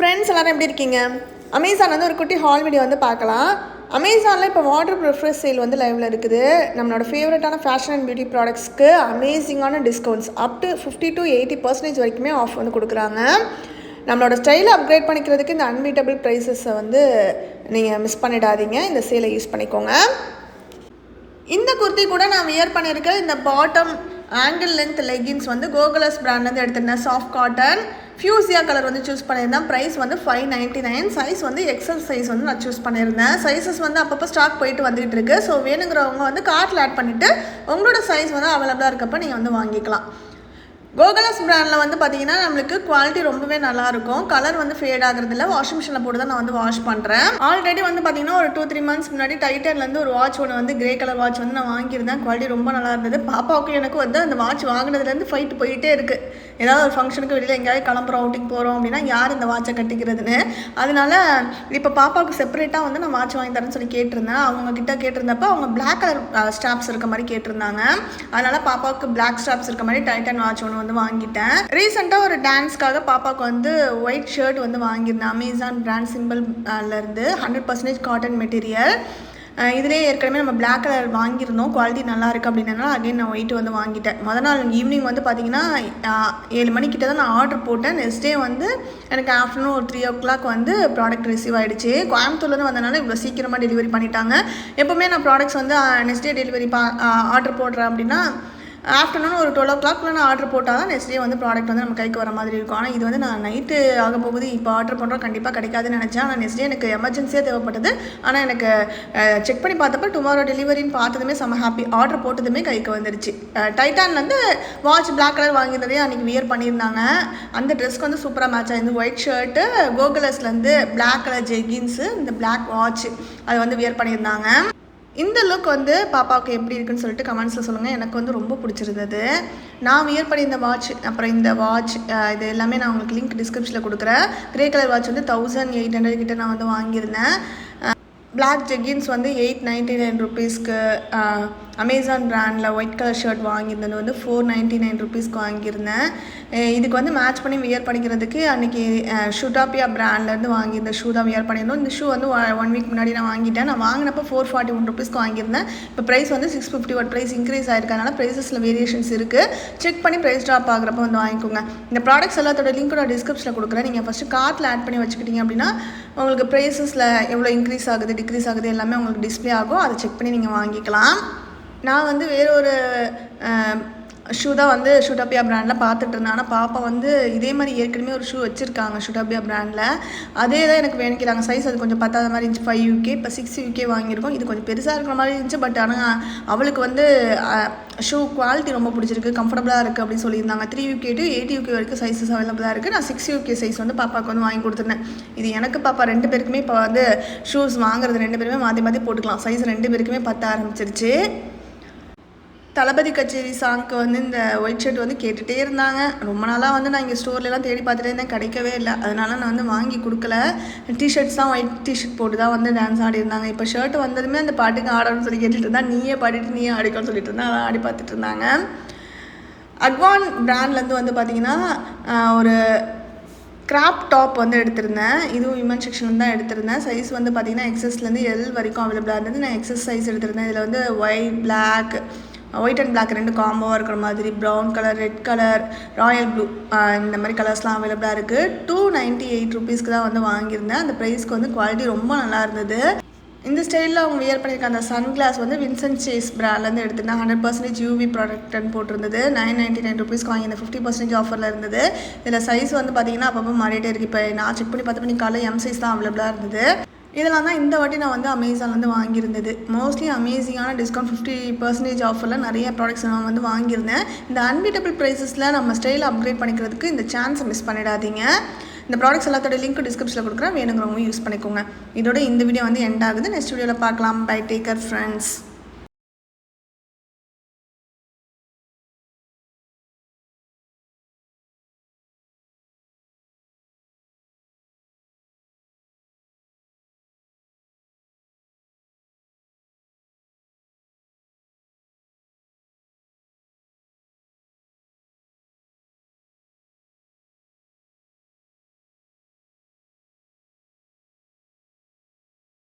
Friends எல்லோரும் எப்படி இருக்கீங்க? அமேசான் வந்து ஒரு குட்டி ஹால் வீடியோ வந்து பார்க்கலாம். அமேசானில் இப்போ வாட்டர் ப்ரிஃப்ரெஷ் சேல் வந்து லைவில் இருக்குது. நம்மளோட ஃபேவரட்டான ஃபேஷன் அண்ட் பியூட்டி ப்ராடக்ட்ஸ்க்கு அமேசிங்கான டிஸ்கவுண்ட்ஸ் அப் டு 50 to 80% வரைக்குமே ஆஃப் வந்து கொடுக்குறாங்க. நம்மளோட ஸ்டைலை அப்கிரேட் பண்ணிக்கிறதுக்கு இந்த அன்பீட்டபிள் ப்ரைஸஸை வந்து நீங்கள் மிஸ் பண்ணிடாதீங்க. இந்த சேலை யூஸ் பண்ணிக்கோங்க. இந்த குர்த்தி கூட நான் வியர் பண்ணியிருக்கேன். இந்த பாட்டம் ஆங்கிள் லென்த் லெகின்ஸ் வந்து கோகுலஸ் பிராண்ட்லேருந்து எடுத்திருந்தேன். சாஃப்ட் காட்டன் ஃபியூசியா கலர் வந்து சூஸ் பண்ணியிருந்தேன். ப்ரைஸ் வந்து 599. சைஸ் வந்து எக்ஸல் சைஸ் வந்து நான் சூஸ் பண்ணியிருந்தேன். சைஸஸ் வந்து அப்பப்போ ஸ்டாக் போயிட்டு வந்துகிட்டு இருக்கு. ஸோ வேணுங்கிறவங்க வந்து கார்ட்டில் ஆட் பண்ணிவிட்டு உங்களோட சைஸ் வந்து அவைலபிளாக இருக்கப்போ நீங்கள் வந்து வாங்கிக்கலாம். கோகுலஸ் பிராண்டில் வந்து பார்த்தீங்கன்னா நம்மளுக்கு குவாலிட்டி ரொம்பவே நல்லாயிருக்கும். கலர் வந்து ஃபேட் ஆகுறதில்ல. வாஷிங் மிஷினில் போட்டு தான் நான் வந்து வாஷ் பண்ணுறேன். ஆல்ரெடி வந்து பார்த்தீங்கன்னா ஒரு 2-3 months முன்னாடி டைட்டன்லேருந்து ஒரு வாட்ச் ஒன்று வந்து கிரே கலர் வாட்ச் வந்து நான் வாங்கியிருந்தேன். குவாலிட்டி ரொம்ப நல்லா இருந்தது. பாப்பாவுக்கு எனக்கு வந்து அந்த வாட்ச் வாங்கினதுலேருந்து ஃபைட் போயிட்டே இருக்குது. ஏதாவது ஒரு ஃபங்க்ஷனுக்கு வெளியில் எங்கேயாவது கிளம்புறோம், அவுட்டிங் போகிறோம் அப்படின்னா யார் இந்த வாட்சை கட்டிக்கிறதுன்னு. அதனால இப்போ பாப்பாவுக்கு செப்பரேட்டாக வந்து நான் வாட்ச் வாங்கி தரேன்னு சொல்லி கேட்டிருந்தேன். அவங்கக்கிட்ட கேட்டிருந்தப்போ அவங்க பிளாக் கலர் ஸ்டாப்ஸ் இருக்க மாதிரி கேட்டிருந்தாங்க. அதனால் பாப்பாவுக்கு பிளாக் ஸ்டாப்ஸ் இருக்க மாதிரி டைட்டன் வாட்ச் ஒன்று வந்து வாங்கிட்டேன். ரீசெண்டாக ஒரு டான்ஸ்க்காக பாப்பாவுக்கு வந்து ஒயிட் ஷர்ட் வந்து வாங்கியிருந்தேன். அமேசான் பிராண்ட் சிம்பிள்லேருந்து 100% காட்டன் மெட்டீரியல். இதுலேயே ஏற்கனவே நம்ம பிளாக் கலர் வாங்கியிருந்தோம். குவாலிட்டி நல்லா இருக்குது அப்படின்னால அகைன் நான் ஒயிட் வந்து வாங்கிட்டேன். முதல் நாள் ஈவினிங் வந்து பார்த்தீங்கன்னா 7 மணிக்கிட்ட தான் நான் ஆர்டர் போட்டேன். நெக்ஸ்ட் டே வந்து எனக்கு ஆஃப்டர்நூன் ஒரு 3 o'clock வந்து ப்ராடக்ட் ரிசீவ் ஆகிடுச்சு. கோயம்புத்தூர்லேருந்து வந்தனால இவ்வளோ சீக்கிரமாக டெலிவரி பண்ணிட்டாங்க. எப்போவுமே நான் ப்ராடக்ட்ஸ் வந்து நெக்ஸ்ட் டே டெலிவரி ஆர்டர் போடுறேன் அப்படின்னா ஆஃப்டர்நூன் ஒரு 12 o'clock நான் ஆர்டர் போட்டால் தான் நெக்ஸ்ட் டே வந்து ப்ராடக்ட் வந்து நம்ம கைக்கு வர மாதிரி இருக்கும். ஆனால் இது வந்து நான் நைட்டு ஆக போகுது, இப்போ ஆர்டர் பண்ணுறோம், கண்டிப்பாக கிடைக்காதுன்னு நினச்சேன். ஆனால் நெக்ஸ்ட் டே எனக்கு எமர்ஜென்சியாக தேவைப்பட்டது. ஆனால் எனக்கு செக் பண்ணி பார்த்தப்ப டுமாரோ டெலிவரின்னு பார்த்ததுமே செம்ம ஹாப்பி. ஆர்டர் போட்டதுமே கைக்கு வந்துருச்சு. டைட்டான்லேருந்து வாட்ச் பிளாக் கலர் வாங்கியிருந்ததே அன்றைக்கி வியர் பண்ணியிருந்தாங்க. அந்த ட்ரெஸ்க்கு வந்து சூப்பராக மேட்ச் ஆகிருந்து. ஒயிட் ஷர்ட்டு, கோகுலஸ்லேருந்து பிளாக் கலர் ஜெகின்ஸு, இந்த பிளாக் வாட்ச் அது வந்து வியர் பண்ணியிருந்தாங்க. இந்த லுக் வந்து பாப்பாவுக்கு எப்படி இருக்குன்னு சொல்லிட்டு கமெண்ட்ஸில் சொல்லுங்கள். எனக்கு வந்து ரொம்ப பிடிச்சிருந்தது. நான் வியர் பண்ணி இந்த வாட்ச், அப்புறம் இந்த வாட்ச் இது எல்லாமே நான் உங்களுக்கு லிங்க் டிஸ்கிரிப்ஷனில் கொடுக்குறேன். கிரே கலர் வாட்ச் வந்து 1800 கிட்ட நான் வந்து வாங்கியிருந்தேன். பிளாக் ஜெகின்ஸ் வந்து 899 rupeesக்கு, அமேசான் பிராண்டில் ஒயிட் கலர் ஷர்ட் வாங்கியிருந்தது வந்து 499 rupeesக்கு வாங்கியிருந்தேன். இதுக்கு வந்து மேட்ச் பண்ணி வியர் பண்ணிக்கிறதுக்கு அன்றைக்கி ஷூடாப்பியா பிராண்ட்லேருந்து வாங்கியிருந்த ஷூ தான் வியர் பண்ணியிருந்தோம். இந்த ஷூ வந்து 1 week முன்னாடி நான் வாங்கிட்டேன். நான் வாங்கினப்போ 441 rupeesக்கு வாங்கியிருந்தேன். இப்போ ப்ரைஸ் வந்து 651 ப்ரைஸ் இன்க்ரீஸ் ஆகிருக்கனால ப்ரைஸஸில் வேரியேஷன்ஸ் இருக்குது. செக் பண்ணி ப்ரைஸ் ட்ராப் ஆகிறப்ப வந்து வாங்கிக்கோங்க. இந்த ப்ராடக்ட்ஸ் எல்லாத்தோட லிங்க் நான் டிஸ்கிரிப்ஷனில் கொடுக்குறேன். நீங்கள் ஃபஸ்ட்டு கார்ட்டில் ஆட் பண்ணி வச்சுக்கிட்டீங்க அப்படின்னா உங்களுக்கு ப்ரைஸஸில் எவ்வளோ இன்க்ரீஸ் ஆகுது டிக்ரீஸ் ஆகுது எல்லாமே உங்களுக்கு டிஸ்பிளே ஆகும். அதை செக் பண்ணி நீங்கள் வாங்கிக்கலாம். நான் வந்து வேறொரு ஷூ தான் வந்து ஷூடாப்பியா பிராண்டில் பார்த்துட்டு இருந்தேன். ஆனால் பாப்பா வந்து இதே மாதிரி ஏற்கனவே ஒரு ஷூ வச்சுருக்காங்க ஷூடாப்பியா பிராண்டில். அதே தான் எனக்கு வேணிக்கிறாங்க. சைஸ் அது கொஞ்சம் பத்தாத மாதிரி இருந்துச்சு. 5 UK, இப்போ 6 UK வாங்கியிருக்கோம். இது கொஞ்சம் பெருசாக இருக்கிற மாதிரி இருந்துச்சு. பட் ஆனால் அவளுக்கு வந்து ஷூ குவாலிட்டி ரொம்ப பிடிச்சிருக்கு, கம்ஃபர்டபுளாக இருக்குது அப்படின்னு சொல்லியிருந்தாங்க. 3 UK to 8 UK வரைக்கும் சைஸஸ் அவைலபிளாக இருக்குது. நான் 6 UK சைஸ் வந்து பாப்பாவுக்கு வந்து வாங்கி கொடுத்துருந்தேன். இது எனக்கு பாப்பா 2 பேருக்குமே இப்போ வந்து ஷூஸ் வாங்குறது 2 பேருமே மாற்றி மாற்றி போட்டுக்கலாம். சைஸ் 2 பேருக்குமே பத்த ஆரம்பிச்சிருச்சு. தளபதி கச்சேரி சாங்க்கு வந்து இந்த ஒயிட் ஷர்ட் வந்து கேட்டுகிட்டே இருந்தாங்க. ரொம்ப நாளாக வந்து நான் இங்கே ஸ்டோர்லாம் தேடி பார்த்துட்டே இருந்தேன், கிடைக்கவே இல்லை. அதனால நான் வந்து வாங்கி கொடுக்கல. டிஷர்ட்ஸ் தான், ஒயிட் டிஷர்ட் போட்டு தான் வந்து டான்ஸ் ஆடி இருந்தாங்க. இப்போ ஷர்ட் வந்ததுமே அந்த பாட்டுக்கு ஆடணும்னு சொல்லி கேட்டுட்டு இருந்தா. நீயே பாடிட்டு நீயே ஆடிக்கணும்னு சொல்லிட்டு இருந்தா. அதான் ஆடி பார்த்துட்டு இருந்தாங்க. அக்வான் பிராண்ட்லேருந்து வந்து பார்த்திங்கன்னா ஒரு கிராப் டாப் வந்து எடுத்திருந்தேன். இதுவும் விமன் செக்ஷன் தான் எடுத்திருந்தேன். சைஸ் வந்து பார்த்திங்கன்னா எக்ஸஸ்லேருந்து L வரைக்கும் அவைலபிளாக இருந்தது. நான் எக்ஸஸ் சைஸ் எடுத்திருந்தேன். இதில் வந்து ஒயிட் அண்ட் பிளாக் 2 காம்போவாக இருக்கிற மாதிரி, brown colour, red colour, Royal blue இந்த மாதிரி கலர்ஸ்லாம் அவைலபிளாக இருக்குது. 298 rupeesக்கு தான் வந்து வாங்கியிருந்தேன். அந்த ப்ரைஸ்க்கு வந்து குவாலிட்டி ரொம்ப நல்லா இருந்தது. இந்த ஸ்டைலில் அவங்க வியர் பண்ணியிருக்க அந்த சன்கிளாஸ் வந்து வின்சென்ட் சேஸ் பிராண்ட்லேருந்து எடுத்திருந்தேன். 100% UV ப்ராடக்ட்னு போட்டிருந்தது. 999 rupeesக்கு வாங்கி இந்த 50% ஆஃபரில் இருந்தது. இதில் சைஸ் வந்து பார்த்திங்கன்னா அப்பப்போ மாறிட்டே இருக்குது. இப்போ நான் செக் பண்ணி 10 மணி காலையில் M சைஸ் தான் அவைலபிளாக இருந்தது. இதெல்லாம் தான் இந்த வாட்டி நான் வந்து அமேசான்லேருந்து வாங்கியிருந்தது. மோஸ்ட்லி அமேசிங்கான டிஸ்கவுண்ட் 50% ஆஃபரில் நிறைய ப்ராடக்ட்ஸ் நான் வந்து வாங்கியிருந்தேன். இந்த அன்பீட்டபிள் ப்ரைஸஸில் நம்ம ஸ்டைலை அப்கிரேட் பண்ணிக்கிறதுக்கு இந்த சான்ஸை மிஸ் பண்ணிடாதீங்க. இந்த ப்ராடக்ட்ஸ் எல்லாத்தோட லிங்க் டிஸ்கிரிப்ஷனில் கொடுக்குறேன். வேணுங்கிறவங்க யூஸ் பண்ணிக்கோங்க. இதோட இந்த வீடியோ வந்து எண்ட் ஆகுது. நெக்ஸ்ட் வீடியோவில் பார்க்கலாம். Bye, take care friends.